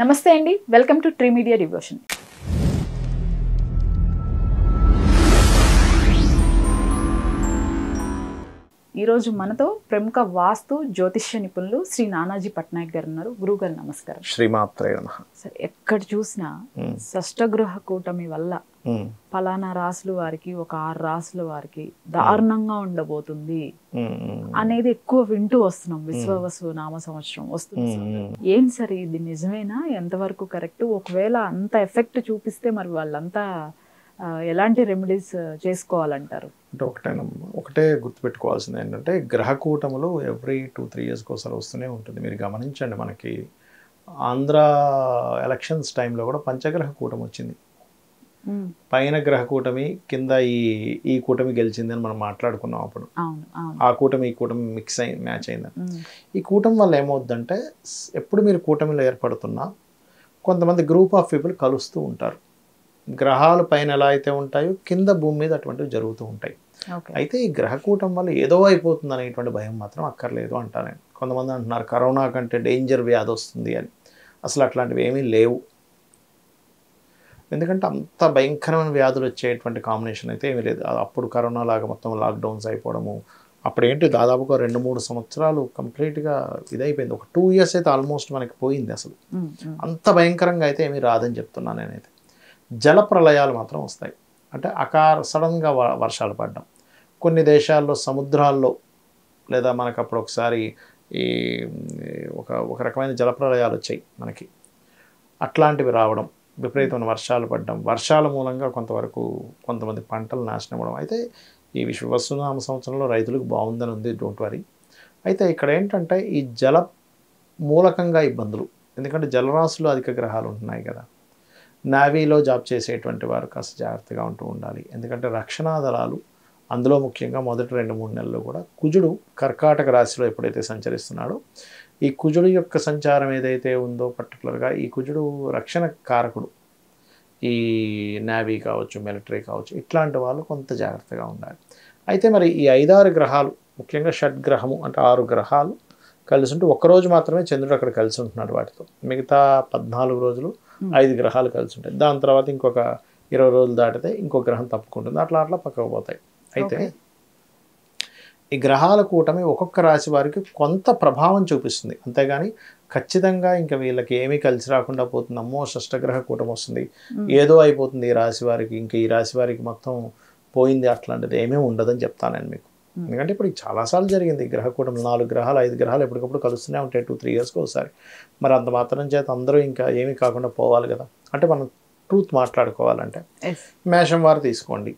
నమస్తే అండి, welcome to tree media devotion. ఈరోజు మనతో ప్రముఖ వాస్తు జ్యోతిష్య నిపుణులు శ్రీ నానాజీ పట్నాయక్ గారు ఉన్నారు. గురువు గారు నమస్కారం. శ్రీమాత్రే నమః. సార్, ఎక్కడ చూసినా షష్టగృహ కూటమి వల్ల ఫలానా రాసుల వారికి, ఒక 6 రాసుల వారికి దారుణంగా ఉండబోతుంది అనేది ఎక్కువ వింటూ వస్తున్నాం. విశ్వవసు నామ సంవత్సరం వస్తుంది. ఏం సార్, ఇది నిజమేనా? ఎంతవరకు కరెక్ట్? ఒకవేళ అంత ఎఫెక్ట్ చూపిస్తే మరి వాళ్ళంతా ఎలాంటి రెమెడీస్ చేసుకోవాలంటారు? అంటే ఒకటే గుర్తుపెట్టుకోవాల్సింది ఏంటంటే, గ్రహకూటములు ఎవ్రీ 2-3 ఇయర్స్కి ఒకసారి వస్తూనే ఉంటుంది. మీరు గమనించండి, మనకి ఆంధ్ర ఎలక్షన్స్ టైంలో కూడా పంచగ్రహ కూటమి వచ్చింది. పైన గ్రహ కూటమి, కింద ఈ కూటమి గెలిచింది అని మనం మాట్లాడుకున్నాం అప్పుడు. ఆ కూటమి ఈ కూటమి మిక్స్ అయి మ్యాచ్ అయిందని. ఈ కూటమి వల్ల ఏమవుద్దంటే, ఎప్పుడు మీరు కూటమిలో ఏర్పడుతున్నా కొంతమంది గ్రూప్ ఆఫ్ పీపుల్ కలుస్తూ ఉంటారు. గ్రహాలు పైన ఎలా అయితే ఉంటాయో కింద భూమి మీద అటువంటివి జరుగుతూ ఉంటాయి. అయితే ఈ గ్రహకూటం వల్ల ఏదో అయిపోతుంది అనేటువంటి భయం మాత్రం అక్కర్లేదు అంటాను నేను. కొంతమంది అంటున్నారు కరోనా కంటే డేంజర్ వ్యాధి వస్తుంది అని. అసలు అట్లాంటివి ఏమీ లేవు. ఎందుకంటే అంత భయంకరమైన వ్యాధులు వచ్చేటువంటి కాంబినేషన్ అయితే ఏమీ లేదు. అప్పుడు కరోనా లాగా మొత్తం లాక్డౌన్స్ అయిపోవడము, అప్పుడు ఏంటి దాదాపుగా 2-3 సంవత్సరాలు కంప్లీట్గా ఇదైపోయింది. ఒక 2 ఇయర్స్ అయితే ఆల్మోస్ట్ మనకి పోయింది. అసలు అంత భయంకరంగా అయితే ఏమీ రాదని చెప్తున్నాను నేనైతే. జల ప్రళయాలు మాత్రం వస్తాయి. అంటే సడన్గా వర్షాలు పడడం, కొన్ని దేశాల్లో సముద్రాల్లో, లేదా మనకు అప్పుడు ఒకసారి ఈ ఒక రకమైన జల ప్రళయాలు వచ్చాయి మనకి. అట్లాంటివి రావడం, విపరీతమైన వర్షాలు పడడం, వర్షాల మూలంగా కొంతమంది పంటలు నాశనం అవ్వడం. అయితే ఈ విశ్వవసునామ సంవత్సరంలో రైతులకు బాగుందని ఉంది, డోంట్ వరీ. అయితే ఇక్కడ ఏంటంటే ఈ జల మూలకంగా ఇబ్బందులు. ఎందుకంటే జలరాశులు అధిక గ్రహాలు ఉంటున్నాయి కదా. నేవీలో జాబ్ చేసేటువంటి వారు కాస్త జాగ్రత్తగా ఉంటూ ఉండాలి. ఎందుకంటే రక్షణా దళాలు, అందులో ముఖ్యంగా మొదటి 2-3 నెలలు కూడా కుజుడు కర్కాటక రాశిలో ఎప్పుడైతే సంచరిస్తున్నాడో, ఈ కుజుడు యొక్క సంచారం ఏదైతే ఉందో పర్టికులర్గా ఈ కుజుడు రక్షణ కారకుడు. ఈ నేవీ కావచ్చు, మిలిటరీ కావచ్చు, ఇట్లాంటి వాళ్ళు కొంత జాగ్రత్తగా ఉండాలి. అయితే మరి ఈ 5-6 గ్రహాలు, ముఖ్యంగా షడ్గ్రహము అంటే 6 గ్రహాలు కలిసి ఉంటే ఒక్కరోజు మాత్రమే చంద్రుడు అక్కడ కలిసి ఉంటున్నాడు వాటితో. మిగతా 14 రోజులు 5 గ్రహాలు కలిసి ఉంటాయి. దాని తర్వాత ఇంకొక 20 రోజులు దాటితే ఇంకో గ్రహం తప్పుకుంటుంది. అట్లా పక్కకు పోతాయి. అయితే ఈ గ్రహాల కూటమి ఒక్కొక్క రాశి వారికి కొంత ప్రభావం చూపిస్తుంది. అంతేగాని ఖచ్చితంగా ఇంకా వీళ్ళకి ఏమీ కలిసి రాకుండా పోతుంది, అమ్మో షష్టగ్రహ కూటమి వస్తుంది, ఏదో అయిపోతుంది ఈ రాశి వారికి, ఇంకా ఈ రాశి వారికి మొత్తం పోయింది, అట్లాంటిది ఏమీ ఉండదని చెప్తాను నేను మీకు. ఎందుకంటే ఇప్పుడు చాలాసార్లు జరిగింది ఈ గ్రహకూటమి. 4 గ్రహాలు 5 గ్రహాలు ఎప్పటికప్పుడు కలుస్తూనే ఉంటాయి 2-3 ఇయర్స్కి ఒకసారి. మరి అంత మాత్రం చేత అందరూ ఇంకా ఏమీ కాకుండా పోవాలి కదా. అంటే మనం ట్రూత్ మాట్లాడుకోవాలంటే, మేషం వారు తీసుకోండి,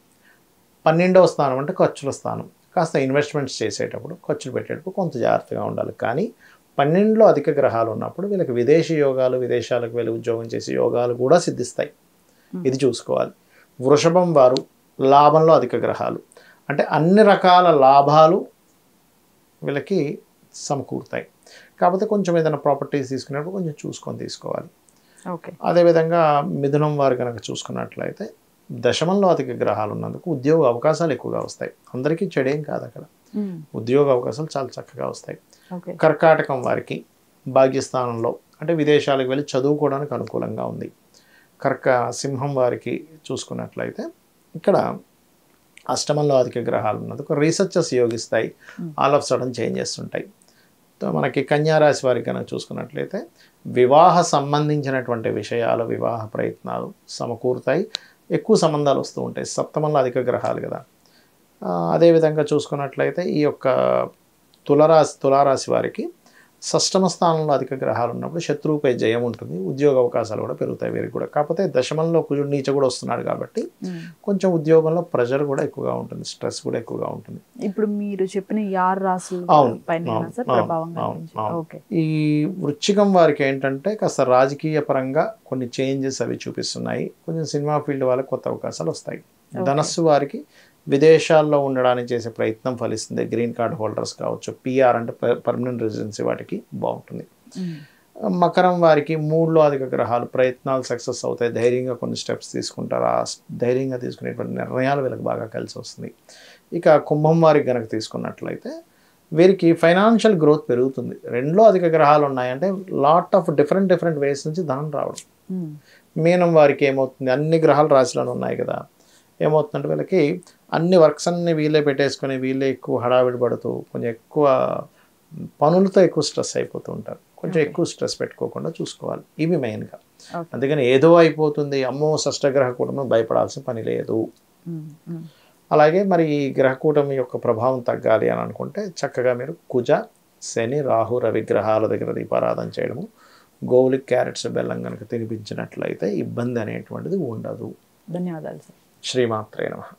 12వ స్థానం అంటే ఖర్చుల స్థానం. కాస్త ఇన్వెస్ట్మెంట్స్ చేసేటప్పుడు, ఖర్చులు పెట్టేటప్పుడు కొంత జాగ్రత్తగా ఉండాలి. కానీ 12లో అధిక గ్రహాలు ఉన్నప్పుడు వీళ్ళకి విదేశీ యోగాలు, విదేశాలకు వెళ్ళి ఉద్యోగం చేసే యోగాలు కూడా సిద్ధిస్తాయి. ఇది చూసుకోవాలి. వృషభం వారు లాభంలో అధిక గ్రహాలు అంటే అన్ని రకాల లాభాలు వీళ్ళకి సమకూరుతాయి. కాకపోతే కొంచెం ఏదైనా ప్రాపర్టీస్ తీసుకునేప్పుడు కొంచెం చూసుకొని తీసుకోవాలి. అదేవిధంగా మిథునం వారు కనుక చూసుకున్నట్లయితే దశమంలో అధిక గ్రహాలు ఉన్నందుకు ఉద్యోగ అవకాశాలు ఎక్కువగా వస్తాయి. అందరికీ చెడేం కాదు అక్కడ, ఉద్యోగ అవకాశాలు చాలా చక్కగా వస్తాయి. కర్కాటకం వారికి భాగ్యస్థానంలో అంటే విదేశాలకు వెళ్ళి చదువుకోవడానికి అనుకూలంగా ఉంది. సింహం వారికి చూసుకున్నట్లయితే ఇక్కడ అష్టమంలో అధిక గ్రహాలు ఉన్నందుకు రీసెర్చెస్ యోగిస్తాయి, ఆల్ ఆఫ్ సడన్ చేంజెస్ ఉంటాయి. మనకి కన్యారాశి వారికి కనుక చూసుకున్నట్లయితే వివాహ సంబంధించినటువంటి విషయాలు, వివాహ ప్రయత్నాలు సమకూరుతాయి, ఎక్కువ సంబంధాలు వస్తూ ఉంటాయి. సప్తమంలో అధిక గ్రహాలు కదా. అదేవిధంగా చూసుకున్నట్లయితే ఈ యొక్క తులారాశి వారికి షష్టమ స్థానంలో అధిక గ్రహాలు ఉన్నప్పుడు శత్రువుపై జయం ఉంటుంది, ఉద్యోగ అవకాశాలు కూడా పెరుగుతాయి వీరికి కూడా. కాకపోతే దశమంలో కుజుడు నీచ కూడా వస్తున్నాడు కాబట్టి కొంచెం ఉద్యోగంలో ప్రెషర్ కూడా ఎక్కువగా ఉంటుంది, స్ట్రెస్ కూడా ఎక్కువగా ఉంటుంది. ఇప్పుడు మీరు చెప్పిన 6 రాశులు ఈ వృశ్చికం వారికి ఏంటంటే కాస్త రాజకీయ పరంగా కొన్ని చేంజెస్ అవి చూపిస్తున్నాయి. కొంచెం సినిమా ఫీల్డ్ వాళ్ళకి కొత్త అవకాశాలు వస్తాయి. ధనస్సు వారికి విదేశాల్లో ఉండడానికి చేసే ప్రయత్నం ఫలిస్తుంది. గ్రీన్ కార్డ్ హోల్డర్స్ కావచ్చు, పిఆర్ అంటే పర్మనెంట్ రెసిడెన్సీ, వాటికి బాగుంటుంది. మకరం వారికి 3లో అధిక గ్రహాలు, ప్రయత్నాలు సక్సెస్ అవుతాయి, ధైర్యంగా కొన్ని స్టెప్స్ తీసుకుంటారు, ఆ ధైర్యంగా తీసుకునేటువంటి నిర్ణయాలు వీళ్ళకి బాగా కలిసి వస్తుంది. ఇక కుంభం వారికి కనుక తీసుకున్నట్లయితే వీరికి ఫైనాన్షియల్ గ్రోత్ పెరుగుతుంది. రెండులో అధిక గ్రహాలు ఉన్నాయంటే లాట్ ఆఫ్ డిఫరెంట్ వేస్ నుంచి ధనం రావడం. మీనం వారికి ఏమవుతుంది, అన్ని గ్రహాలు రాశిలోనే ఉన్నాయి కదా, ఏమవుతుందంటే వీళ్ళకి అన్ని వర్క్స్ అన్ని వీళ్ళే పెట్టేసుకొని వీళ్ళే ఎక్కువ హడావిడి పడుతూ కొంచెం ఎక్కువ పనులతో ఎక్కువ స్ట్రెస్ అయిపోతూ ఉంటారు. కొంచెం ఎక్కువ స్ట్రెస్ పెట్టుకోకుండా చూసుకోవాలి, ఇవి మెయిన్గా. అందుకని ఏదో అయిపోతుంది అమ్మో షష్టగ్రహ కూటమి భయపడాల్సిన పని లేదు. అలాగే మరి ఈ గ్రహకూటమి యొక్క ప్రభావం తగ్గాలి అని అనుకుంటే చక్కగా మీరు కుజ, శని, రాహు, రవి గ్రహాల దగ్గర దీపారాధన చేయడము, గోవులకి క్యారెట్స్ బెల్లం కనుక తినిపించినట్లయితే ఇబ్బంది అనేటువంటిది ఉండదు. ధన్యవాదాలు సార్. శ్రీమాత్రే నమః.